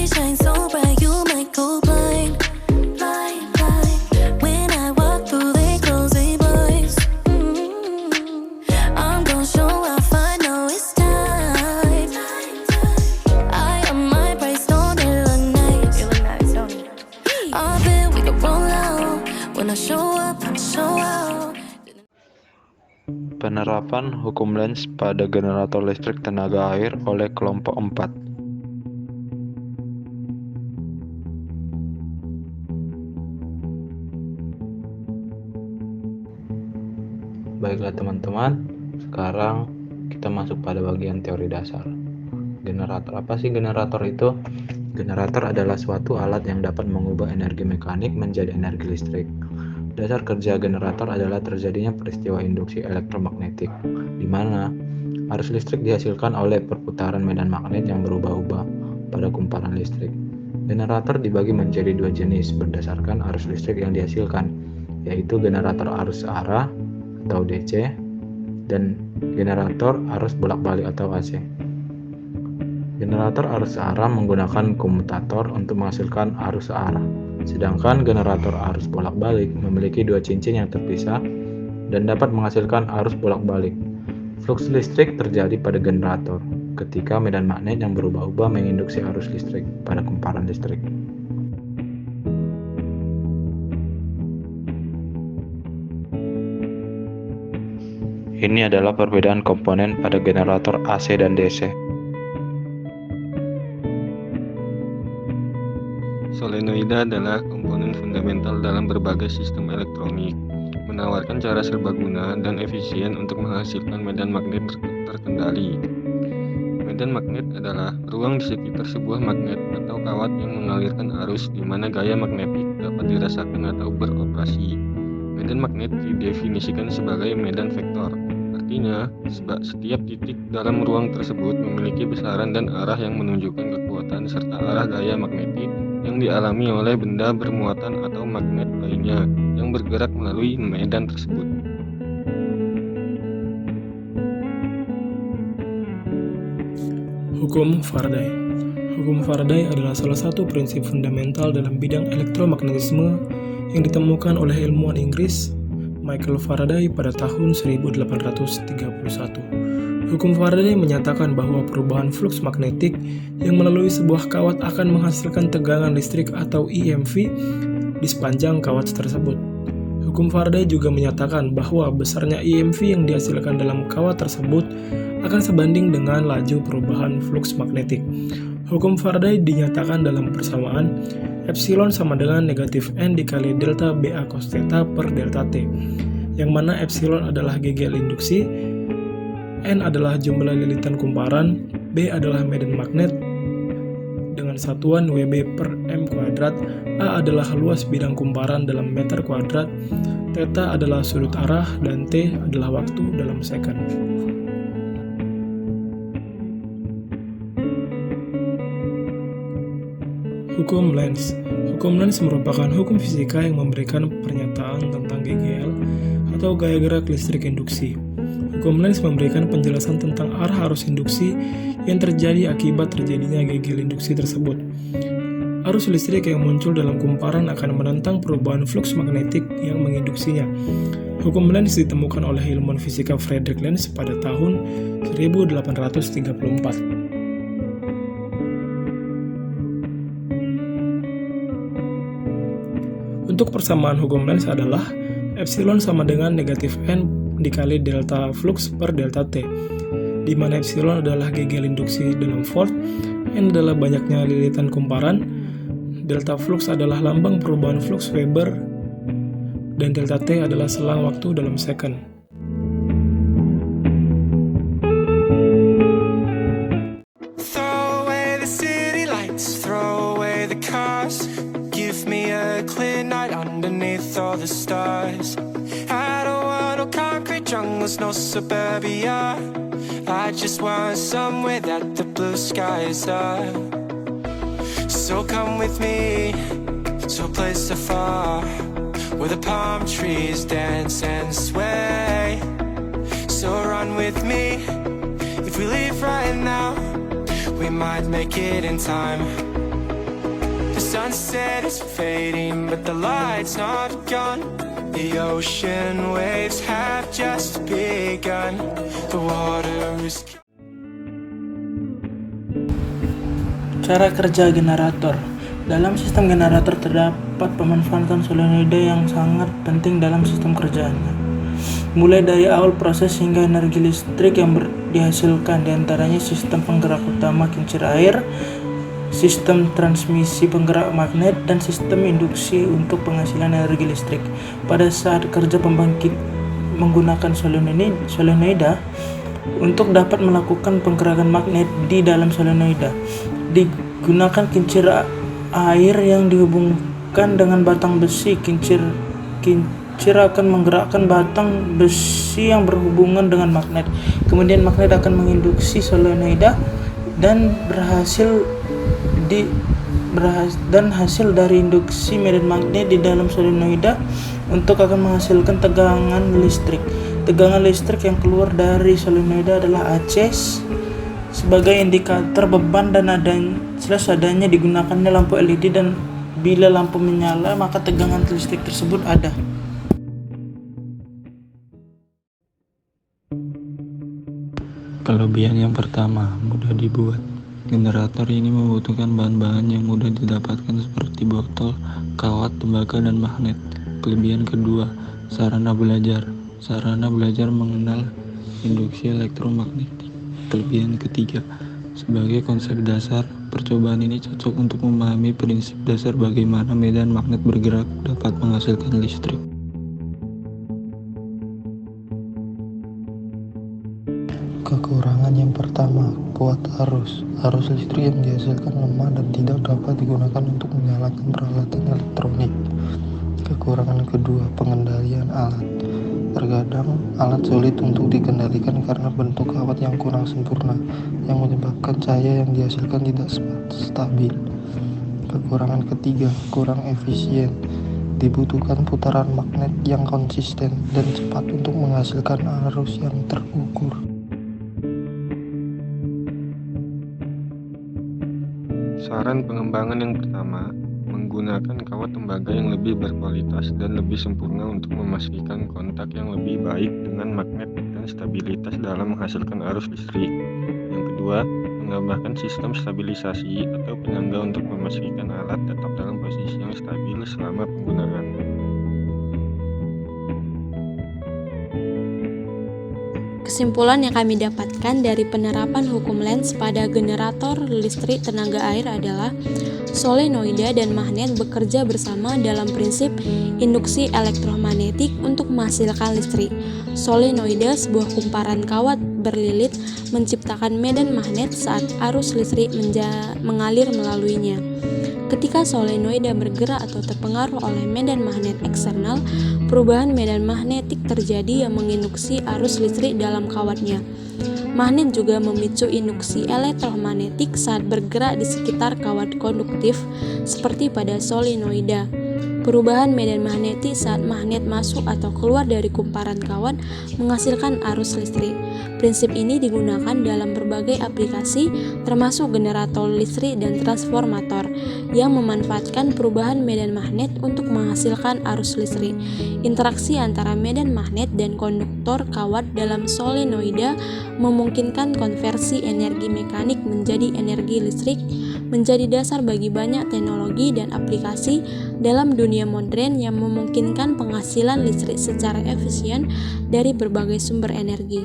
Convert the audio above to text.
shine so bright, you might go blind. Blind, blind. When I walk through, they close their blinds. I'm gonna show off, I know it's time. I got my price, don't it look nice? It look nice, don't it? I bet we could roll out. When I show up, I show out. Penerapan hukum Lenz pada generator listrik tenaga air oleh kelompok 4. Baiklah teman-teman, sekarang kita masuk pada bagian teori dasar. Generator, apa sih generator itu? Generator adalah suatu alat yang dapat mengubah energi mekanik menjadi energi listrik. Dasar kerja generator adalah terjadinya peristiwa induksi elektromagnetik, di mana arus listrik dihasilkan oleh perputaran medan magnet yang berubah-ubah pada kumparan listrik. Generator dibagi menjadi dua jenis berdasarkan arus listrik yang dihasilkan, yaitu generator arus arah atau DC dan generator arus bolak-balik atau AC. Generator arus arah menggunakan komutator untuk menghasilkan arus arah. Sedangkan generator arus bolak-balik memiliki dua cincin yang terpisah dan dapat menghasilkan arus bolak-balik. Flux listrik terjadi pada generator ketika medan magnet yang berubah-ubah menginduksi arus listrik pada kumparan listrik. Ini adalah perbedaan komponen pada generator AC dan DC. Solenoida adalah komponen fundamental dalam berbagai sistem elektronik, menawarkan cara serbaguna dan efisien untuk menghasilkan medan magnet terkendali. Medan magnet adalah ruang di sekitar sebuah magnet atau kawat yang mengalirkan arus di mana gaya magnetik dapat dirasakan atau beroperasi. Medan magnet didefinisikan sebagai medan vektor. Artinya, setiap titik dalam ruang tersebut memiliki besaran dan arah yang menunjukkan kekuatan serta arah gaya magnetik yang dialami oleh benda bermuatan atau magnet lainnya yang bergerak melalui medan tersebut. Hukum Faraday. Hukum Faraday adalah salah satu prinsip fundamental dalam bidang elektromagnetisme yang ditemukan oleh ilmuwan Inggris Michael Faraday pada tahun 1831. Hukum Faraday menyatakan bahwa perubahan fluks magnetik yang melalui sebuah kawat akan menghasilkan tegangan listrik atau EMV di sepanjang kawat tersebut. Hukum Faraday juga menyatakan bahwa besarnya EMV yang dihasilkan dalam kawat tersebut akan sebanding dengan laju perubahan fluks magnetik. Hukum Faraday dinyatakan dalam persamaan epsilon sama dengan negatif N dikali delta BA cos theta per delta T, yang mana epsilon adalah GGL induksi, N adalah jumlah lilitan kumparan, B adalah medan magnet dengan satuan WB per M kuadrat, A adalah luas bidang kumparan dalam meter kuadrat, theta adalah sudut arah, dan T adalah waktu dalam second. Hukum Lenz. Hukum Lenz merupakan hukum fisika yang memberikan pernyataan tentang GGL atau gaya gerak listrik induksi. Hukum Lenz memberikan penjelasan tentang arah arus induksi yang terjadi akibat terjadinya GGL induksi tersebut. Arus listrik yang muncul dalam kumparan akan menentang perubahan fluks magnetik yang menginduksinya. Hukum Lenz ditemukan oleh ilmuwan fisika Friedrich Lenz pada tahun 1834. Untuk persamaan hukum Lenz adalah epsilon sama dengan negatif N dikali delta flux per delta T, di mana epsilon adalah GGL induksi dalam volt, N adalah banyaknya lilitan kumparan, delta flux adalah lambang perubahan flux Weber, dan delta T adalah selang waktu dalam second. Throw away the city lights, throw away the cars. Give me a clear night underneath all the stars. I don't want no concrete jungles, no suburbia. I just want somewhere that the blue skies are. So come with me to a place afar, where the palm trees dance and sway. So run with me. If we leave right now, we might make it in time. The sunset is fading, but the light's not gone. The ocean waves have just begun. The water is... Cara kerja generator. Dalam sistem generator terdapat pemanfaatan solenoida yang sangat penting dalam sistem kerjanya. Mulai dari awal proses hingga energi listrik yang dihasilkan, diantaranya sistem penggerak utama kincir air, sistem transmisi penggerak magnet, dan sistem induksi untuk penghasilan energi listrik. Pada saat kerja pembangkit menggunakan solenoida untuk dapat melakukan penggerakan magnet di dalam solenoida, digunakan kincir air yang dihubungkan dengan batang besi. Kincir akan menggerakkan batang besi yang berhubungan dengan magnet. Kemudian magnet akan menginduksi solenoida dan hasil dari induksi medan magnet di dalam solenoida untuk akan menghasilkan tegangan listrik. Tegangan listrik yang keluar dari solenoida adalah AC sebagai indikator beban dan adanya digunakannya lampu LED, dan bila lampu menyala maka tegangan listrik tersebut ada. Kelebihan yang pertama, mudah dibuat. Generator ini membutuhkan bahan-bahan yang mudah didapatkan seperti botol, kawat, tembaga, dan magnet. Kelebihan kedua, sarana belajar. Sarana belajar mengenal induksi elektromagnetik. Kelebihan ketiga, sebagai konsep dasar, percobaan ini cocok untuk memahami prinsip dasar bagaimana medan magnet bergerak dapat menghasilkan listrik. Kekurangan yang pertama, kuat arus. Arus listrik yang dihasilkan lemah dan tidak dapat digunakan untuk menyalakan peralatan elektronik. Kekurangan kedua, pengendalian alat. Terkadang alat sulit untuk dikendalikan karena bentuk kawat yang kurang sempurna, yang menyebabkan cahaya yang dihasilkan tidak stabil. Kekurangan ketiga, kurang efisien. Dibutuhkan putaran magnet yang konsisten dan cepat untuk menghasilkan arus yang terukur. Saran pengembangan yang pertama, menggunakan kawat tembaga yang lebih berkualitas dan lebih sempurna untuk memastikan kontak yang lebih baik dengan magnet dan stabilitas dalam menghasilkan arus listrik. Yang kedua, menambahkan sistem stabilisasi atau penyangga untuk memastikan alat tetap dalam posisi yang stabil selama penggunaan. Kesimpulan yang kami dapatkan dari penerapan hukum Lenz pada generator listrik tenaga air adalah solenoida dan magnet bekerja bersama dalam prinsip induksi elektromagnetik untuk menghasilkan listrik. Solenoida, sebuah kumparan kawat berlilit, menciptakan medan magnet saat arus listrik mengalir melaluinya. Ketika solenoida bergerak atau terpengaruh oleh medan magnet eksternal, perubahan medan magnetik terjadi yang menginduksi arus listrik dalam kawatnya. Magnet juga memicu induksi elektromagnetik saat bergerak di sekitar kawat konduktif, seperti pada solenoida. Perubahan medan magnetik saat magnet masuk atau keluar dari kumparan kawat menghasilkan arus listrik. Prinsip ini digunakan dalam berbagai aplikasi, termasuk generator listrik dan transformator, yang memanfaatkan perubahan medan magnet untuk menghasilkan arus listrik. Interaksi antara medan magnet dan konduktor kawat dalam solenoida memungkinkan konversi energi mekanik menjadi energi listrik, menjadi dasar bagi banyak teknologi dan aplikasi dalam dunia modern yang memungkinkan penghasilan listrik secara efisien dari berbagai sumber energi.